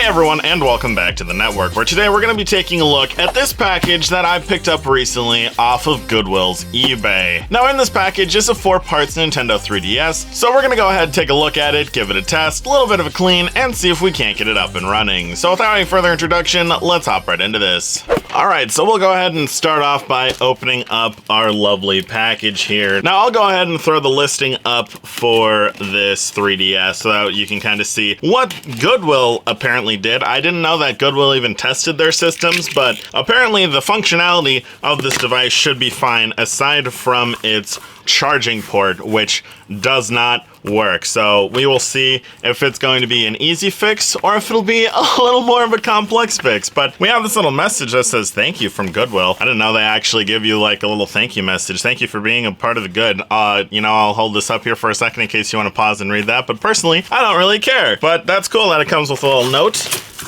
Hey everyone, and welcome back to the network, where today we're going to be taking a look at this package that I picked up recently off of Goodwill's eBay. Now in this package is a 4-parts Nintendo 3DS, so we're going to go ahead and take a look at it, give it a test, a little bit of a clean, and see if we can't get it up and running. So without any further introduction, let's hop right into this. Alright, so we'll go ahead and start off by opening up our lovely package here. Now I'll go ahead and throw the listing up for this 3DS so that you can kind of see what Goodwill apparently did. I didn't know that Goodwill even tested their systems, but apparently the functionality of this device should be fine aside from its charging port, which does not work. So we will see if it's going to be an easy fix or if it'll be a little more of a complex fix. But we have this little message that says thank you from Goodwill. I didn't know they actually give you like a little thank you message. Thank you for being a part of the good. I'll hold this up here for a second in case you want to pause and read that. But personally, I don't really care. But that's cool that it comes with a little note.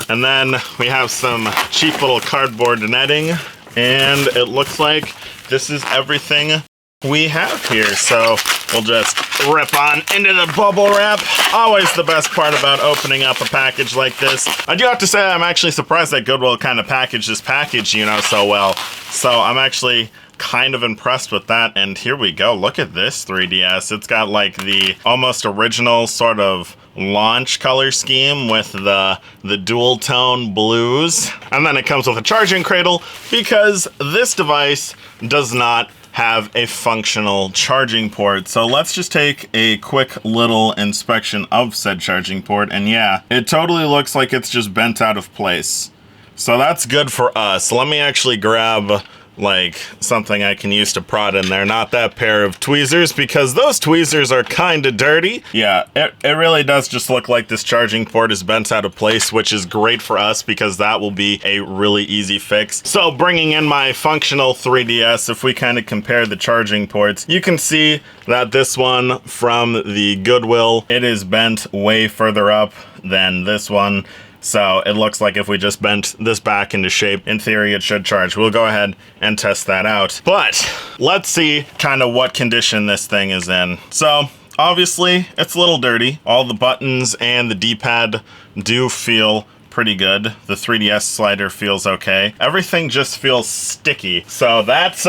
And then we have some cheap little cardboard netting. And it looks like this is everything we have here, so we'll just rip on into the bubble wrap. Always the best part about opening up a package like this. I do have to say I'm actually surprised that Goodwill kind of packaged this package, so well. So I'm actually kind of impressed with that, and here we go. Look at this 3DS. It's got like the almost original sort of launch color scheme with the dual tone blues, and then it comes with a charging cradle because this device does not have a functional charging port. So let's just take a quick little inspection of said charging port, and yeah, it totally looks like it's just bent out of place. So that's good for us. Let me actually grab like something I can use to prod in there, not that pair of tweezers, because those tweezers are kind of dirty. Yeah, it really does just look like this charging port is bent out of place, which is great for us because that will be a really easy fix. So bringing in my functional 3DS, if we kind of compare the charging ports, you can see that this one from the Goodwill, it is bent way further up than this one. So it looks like if we just bent this back into shape, in theory it should charge. We'll go ahead and test that out. But let's see kind of what condition this thing is in. So obviously it's a little dirty. All the buttons and the D-pad do feel pretty good. The 3DS slider feels okay. Everything just feels sticky. So that's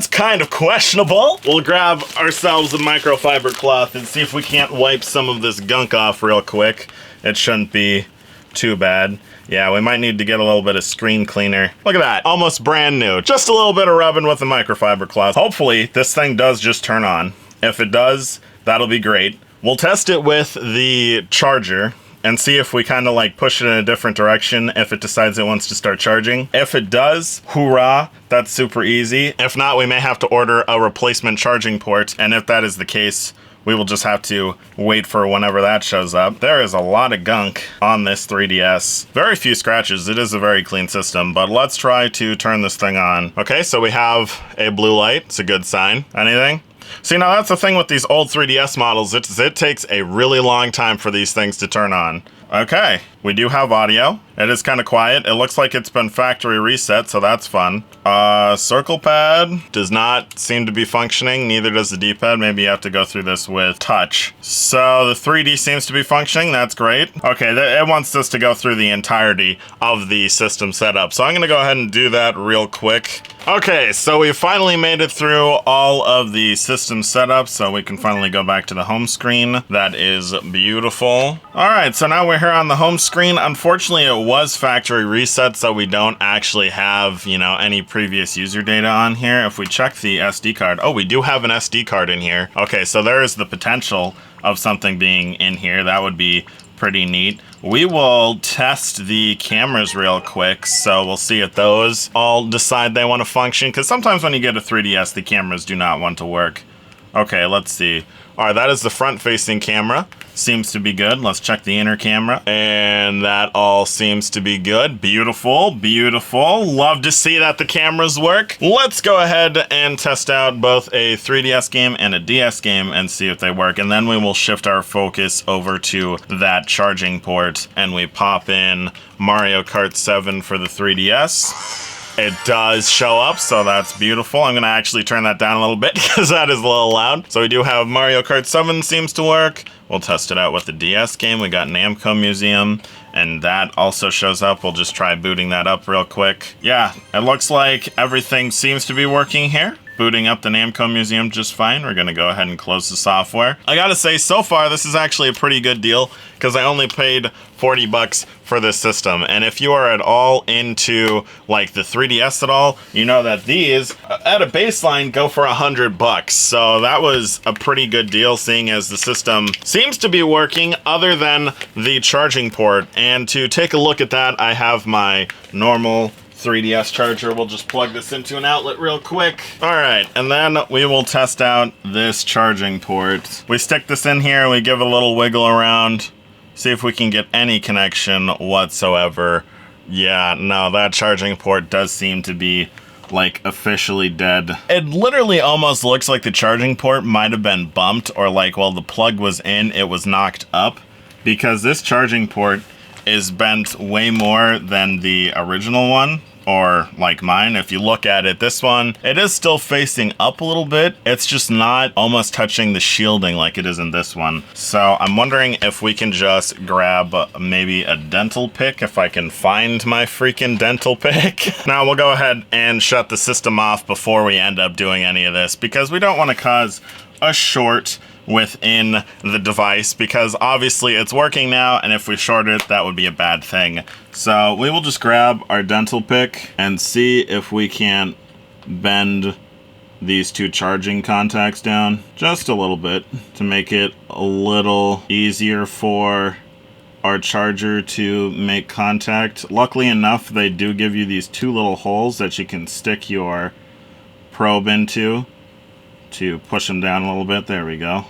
kind of questionable. We'll grab ourselves a microfiber cloth and see if we can't wipe some of this gunk off real quick. It shouldn't be too bad. Yeah, we might need to get a little bit of screen cleaner. Look at that, almost brand new. Just a little bit of rubbing with the microfiber cloth. Hopefully this thing does just turn on. If it does, that'll be great. We'll test it with the charger and see if we kind of like push it in a different direction if it decides it wants to start charging. If it does, hoorah, that's super easy. If not, we may have to order a replacement charging port, and if that is the case, we will just have to wait for whenever that shows up. There is a lot of gunk on this 3DS. Very few scratches. It is a very clean system, but let's try to turn this thing on. Okay, so we have a blue light. It's a good sign. Anything? See, now that's the thing with these old 3DS models. It takes a really long time for these things to turn on. Okay, we do have audio. It is kind of quiet. It looks like it's been factory reset, so that's fun. Circle pad does not seem to be functioning. Neither does the D-pad. Maybe you have to go through this with touch. So the 3D seems to be functioning. That's great. Okay, it wants us to go through the entirety of the system setup. So I'm going to go ahead and do that real quick. Okay, so we finally made it through all of the system setup, so we can finally go back to the home screen. That is beautiful. All right, so now we're here on the home screen. Unfortunately, it was factory reset, so we don't actually have, any previous user data on here. If we check the SD card, oh, we do have an SD card in here. Okay, so there is the potential of something being in here. That would be pretty neat. We will test the cameras real quick, so we'll see if those all decide they want to function, because sometimes when you get a 3DS, the cameras do not want to work. Okay, let's see. All right, that is the front-facing camera. Seems to be good. Let's check the inner camera. And that all seems to be good. Beautiful, beautiful. Love to see that the cameras work. Let's go ahead and test out both a 3DS game and a DS game and see if they work. And then we will shift our focus over to that charging port and we pop in Mario Kart 7 for the 3DS. It does show up, so that's beautiful. I'm going to actually turn that down a little bit because that is a little loud. So we do have Mario Kart 7 seems to work. We'll test it out with the DS game. We got Namco Museum and that also shows up. We'll just try booting that up real quick. Yeah, it looks like everything seems to be working here. Booting up the Namco Museum just fine. We're gonna go ahead and close the software. I gotta say, so far, this is actually a pretty good deal because I only paid 40 bucks for this system. And if you are at all into like the 3DS at all, you know that these at a baseline go for 100 bucks. So that was a pretty good deal, seeing as the system seems to be working other than the charging port. And to take a look at that, I have my normal 3DS charger. We'll just plug this into an outlet real quick. All right, and then we will test out this charging port. We stick this in here, we give it a little wiggle around, see if we can get any connection whatsoever. Yeah, no, that charging port does seem to be like officially dead. It literally almost looks like the charging port might have been bumped, or like while the plug was in, it was knocked up, because this charging port is bent way more than the original one, or like mine. If you look at it, this one, it is still facing up a little bit. It's just not almost touching the shielding like it is in this one. So I'm wondering if we can just grab maybe a dental pick, if I can find my freaking dental pick. Now we'll go ahead and shut the system off before we end up doing any of this, because we don't want to cause a short within the device, because obviously it's working now, and if we short it, that would be a bad thing. So we will just grab our dental pick and see if we can't bend these two charging contacts down just a little bit to make it a little easier for our charger to make contact. Luckily enough, they do give you these two little holes that you can stick your probe into to push them down a little bit. There we go.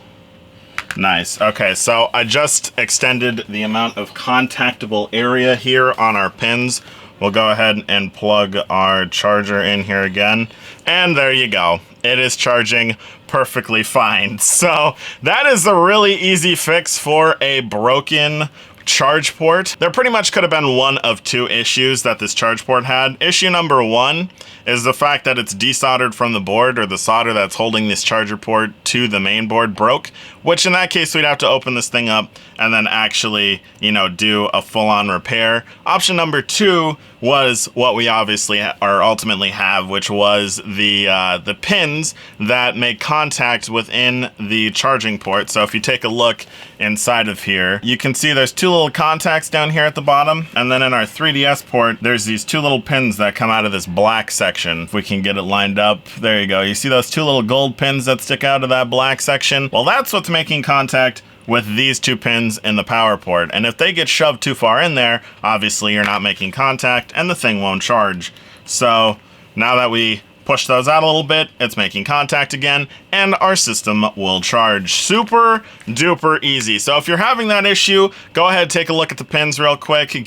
Nice. Okay, so I just extended the amount of contactable area here on our pins. We'll go ahead and plug our charger in here again, and there you go. It is charging perfectly fine. So that is a really easy fix for a broken charge port. There pretty much could have been one of two issues that this charge port had. Issue number one is the fact that it's desoldered from the board, or the solder that's holding this charger port to the main board broke, which in that case we'd have to open this thing up and then actually, you know, do a full-on repair. Option number two was what we obviously ultimately have, which was the pins that make contact within the charging port. So if you take a look inside of here, you can see there's two little contacts down here at the bottom, and then in our 3DS port, there's these two little pins that come out of this black section. If we can get it lined up, there you go. You see those two little gold pins that stick out of that black section? Well, that's what's making contact with these two pins in the power port, and if they get shoved too far in there, obviously you're not making contact and the thing won't charge. So now that we push those out a little bit, it's making contact again, and our system will charge. Super duper easy. So if you're having that issue, go ahead, take a look at the pins real quick. You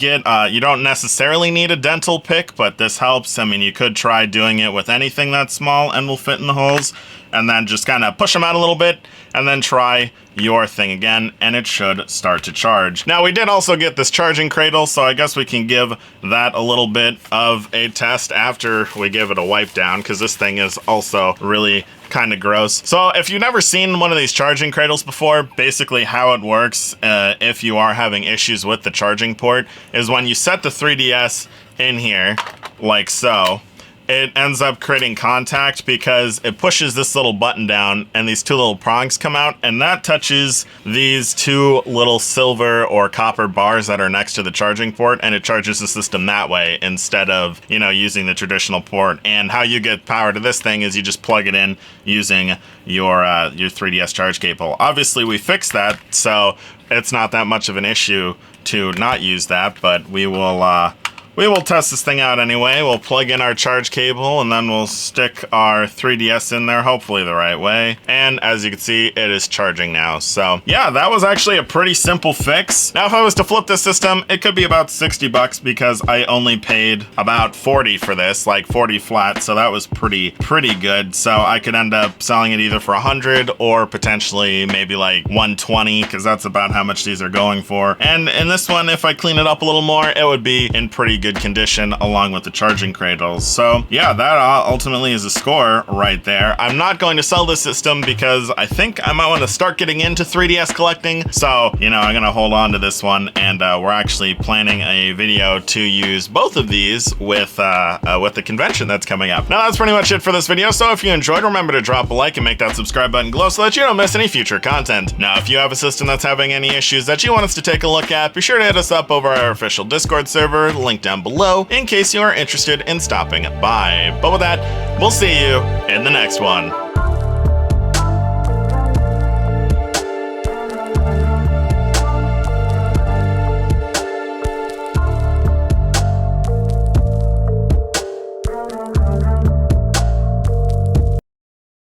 don't necessarily need a dental pick, but this helps. I mean, you could try doing it with anything that's small and will fit in the holes, and then just kind of push them out a little bit, and then try your thing again, and it should start to charge. Now, we did also get this charging cradle, so I guess we can give that a little bit of a test after we give it a wipe down, because this thing is also really kind of gross. So if you've never seen one of these charging cradles before, basically how it works, if you are having issues with the charging port, is when you set the 3DS in here, like so, it ends up creating contact because it pushes this little button down and these two little prongs come out, and that touches these two little silver or copper bars that are next to the charging port, and it charges the system that way instead of, you know, using the traditional port. And how you get power to this thing is you just plug it in using your 3DS charge cable. Obviously we fixed that, so it's not that much of an issue to not use that, but we will test this thing out anyway. We'll plug in our charge cable, and then we'll stick our 3DS in there, hopefully the right way. And as you can see, it is charging now. So yeah, that was actually a pretty simple fix. Now, if I was to flip this system, it could be about 60 bucks because I only paid about 40 for this, like 40 flat. So that was pretty good. So I could end up selling it either for 100 or potentially maybe like 120, because that's about how much these are going for. And in this one, if I clean it up a little more, it would be in pretty good condition along with the charging cradles. So yeah, that ultimately is a score right there. I'm not going to sell this system because I think I might want to start getting into 3DS collecting. So, you know, I'm going to hold on to this one, and we're actually planning a video to use both of these with the convention that's coming up. Now, that's pretty much it for this video. So if you enjoyed, remember to drop a like and make that subscribe button glow so that you don't miss any future content. Now, if you have a system that's having any issues that you want us to take a look at, be sure to hit us up over our official Discord server, link down below, in case you are interested in stopping by. But with that, we'll see you in the next one.